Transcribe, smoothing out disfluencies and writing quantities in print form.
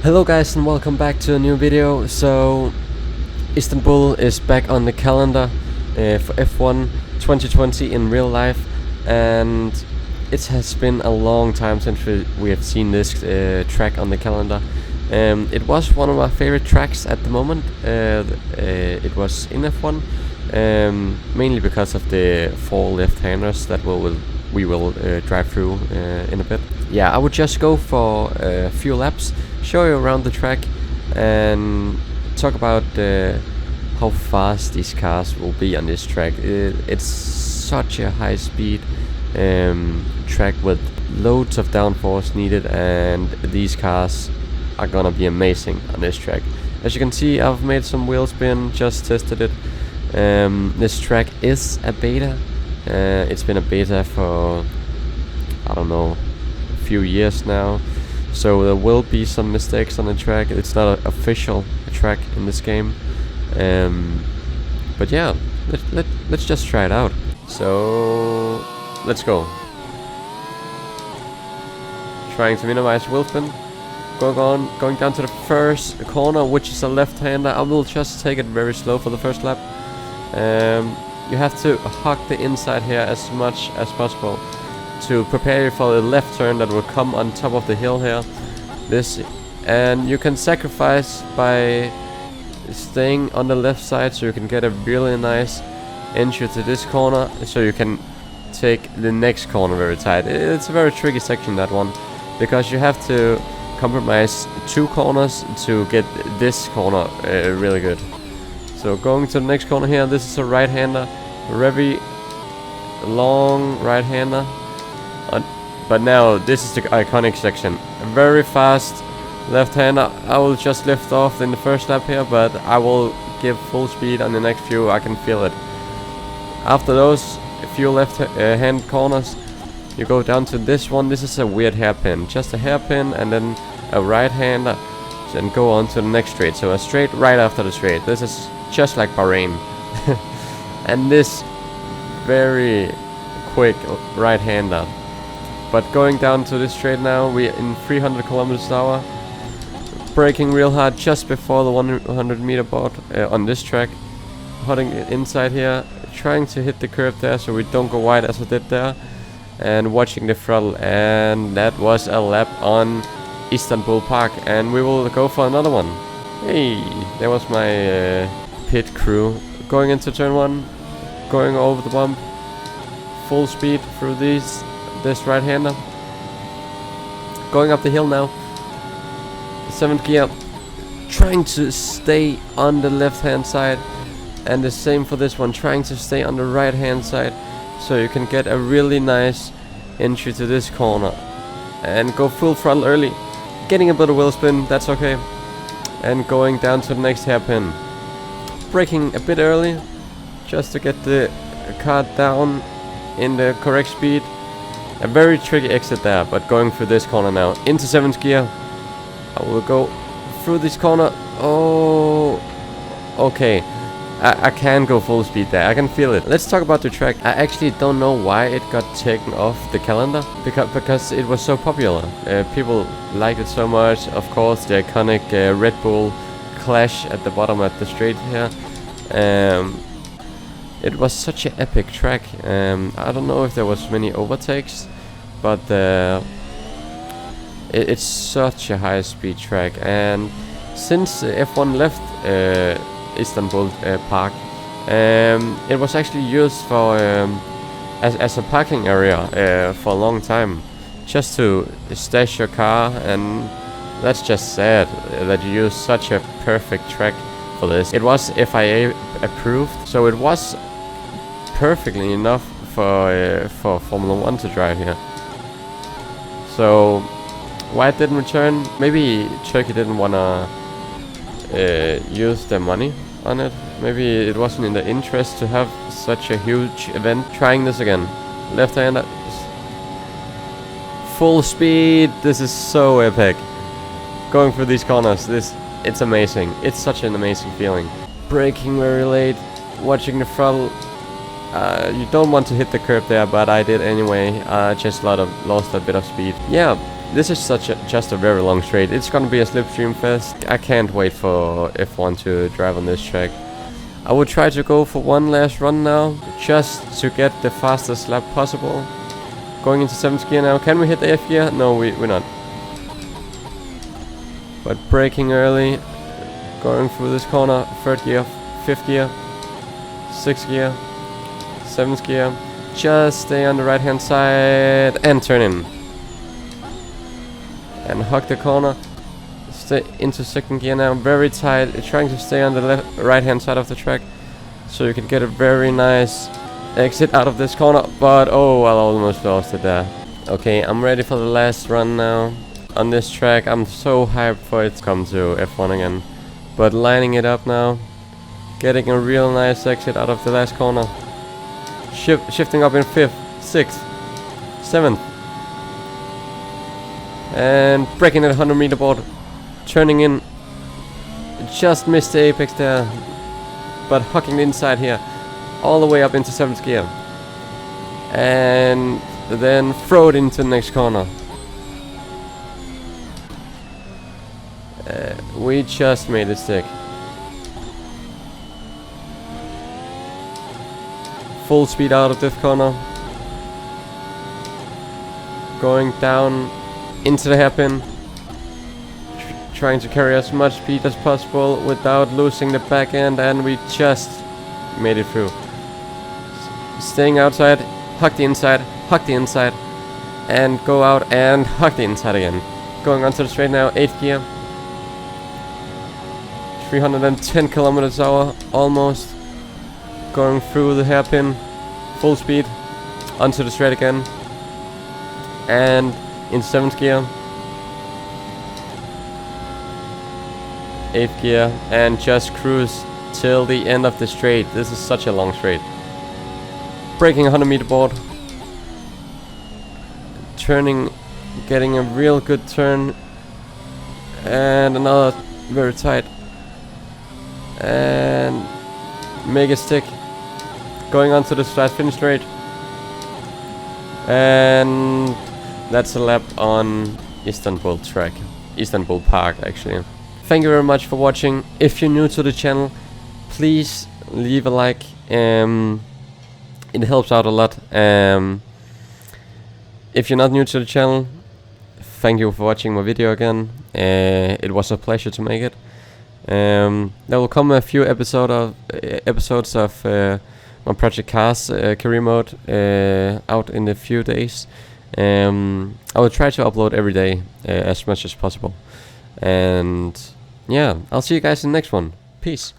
Hello guys and welcome back to a new video. So Istanbul is back on the calendar for F1 2020 in real life, and it has been a long time since we have seen this track on the calendar. It was one of my favorite tracks at the moment. It was in F1, mainly because of the four left-handers that we will drive through in a bit. Yeah, I would just go for a few laps, show you around the track, and talk about how fast these cars will be on this track. It's such a high speed track with loads of downforce needed, and these cars are gonna be amazing on this track. As you can see, I've made some wheel spin, just tested it. This track is a beta. It's been a beta for, I don't know, a few years now, so there will be some mistakes on the track. It's not an official track in this game, but yeah, let's just try it out. So let's go. Trying to minimize wheel spin. Going down to the first corner, which is a left-hander. I will just take it very slow for the first lap. You have to hug the inside here as much as possible to prepare you for the left turn that will come on top of the hill here. And you can sacrifice by staying on the left side, so you can get a really nice entry to this corner, so you can take the next corner very tight. It's a very tricky section, that one, because you have to compromise two corners to get this corner really good. So going to the next corner here, this is a right-hander, a very long right-hander. But now this is the iconic section. A very fast left-hander. I will just lift off in the first lap here, but I will give full speed on the next few. I can feel it. After those few left-hand corners, you go down to this one. This is a weird hairpin. Just a hairpin and then a right-hander, and go on to the next straight. So a straight right after the straight. This is just like Bahrain. And this very quick right-hander. But going down to this straight now, we're in 300 kilometers an hour. Braking real hard just before the 100 meter board on this track. Heading inside here, trying to hit the curve there so we don't go wide as I did there. And watching the throttle, and that was a lap on Istanbul Park, and we will go for another one. Hey, there was my pit crew. Going into turn one, going over the bump, full speed through this right-hander. Going up the hill now, 7th gear, trying to stay on the left-hand side, and the same for this one, trying to stay on the right-hand side, so you can get a really nice entry to this corner, and go full throttle early. Getting a bit of wheel spin, that's okay. And going down to the next hairpin. Braking a bit early, just to get the car down in the correct speed. A very tricky exit there, but going through this corner now. Into 7th gear. I will go through this corner. Oh, okay. I can go full speed there. I can feel it. Let's talk about the track. I actually don't know why it got taken off the calendar, because it was so popular. People liked it so much. Of course, the iconic Red Bull clash at the bottom at the straight here. It was such an epic track. I don't know if there was many overtakes, but it's such a high speed track. And since F1 left Istanbul Park, it was actually used for as a parking area for a long time, just to stash your car, and that's just sad that you use such a perfect track for this. It was FIA approved, so it was perfectly enough for Formula 1 to drive here. So why it didn't return? Maybe Turkey didn't wanna use their money on it. Maybe it wasn't in their interest to have such a huge event. Trying this again. Left-hander. Full speed. This is so epic. Going through these corners. It's amazing. It's such an amazing feeling. Braking very late. Watching the throttle. You don't want to hit the curb there, but I did anyway. Just lost a bit of speed. Yeah, This is just a very long straight. It's gonna be a slipstream fest. I can't wait for F1 to drive on this track. I would try to go for one last run now, just to get the fastest lap possible. Going into 7th gear now. Can we hit the F gear? No, we're not. But braking early, going through this corner. 3rd gear, 5th gear, 6th gear, 7th gear. Just stay on the right hand side and turn in. And hug the corner. Stay into 2nd gear now, very tight. Trying to stay on the right hand side of the track, so you can get a very nice exit out of this corner. But oh, I almost lost it there. Okay, I'm ready for the last run now on this track. I'm so hyped for it to come to F1 again. But lining it up now, getting a real nice exit out of the last corner. Shifting up in 5th, 6th, 7th. And breaking at 100 meter board, turning in, just missed the apex there, but hucking the inside here, all the way up into 7th gear, and then throw it into the next corner. We just made it stick. Full speed out of this corner, going down into the hairpin, trying to carry as much speed as possible without losing the back end, and we just made it through. Staying outside, hug the inside, and go out and hug the inside again. Going onto the straight now, 8th gear, 310 kilometers an hour, almost. Going through the hairpin, full speed, onto the straight again, and in 7th gear, 8th gear, and just cruise till the end of the straight. This is such a long straight. Braking 100 meter board, turning, getting a real good turn, and another very tight, and make a stick. Going on to the flat finish straight, and that's a lap on Istanbul track, Istanbul Park actually. Thank you very much for watching. If you're new to the channel, please leave a like. It helps out a lot. If you're not new to the channel, thank you for watching my video again. It was a pleasure to make it. There will come a few episodes of my Project Cars career mode out in a few days. I will try to upload every day as much as possible. And yeah, I'll see you guys in the next one. Peace.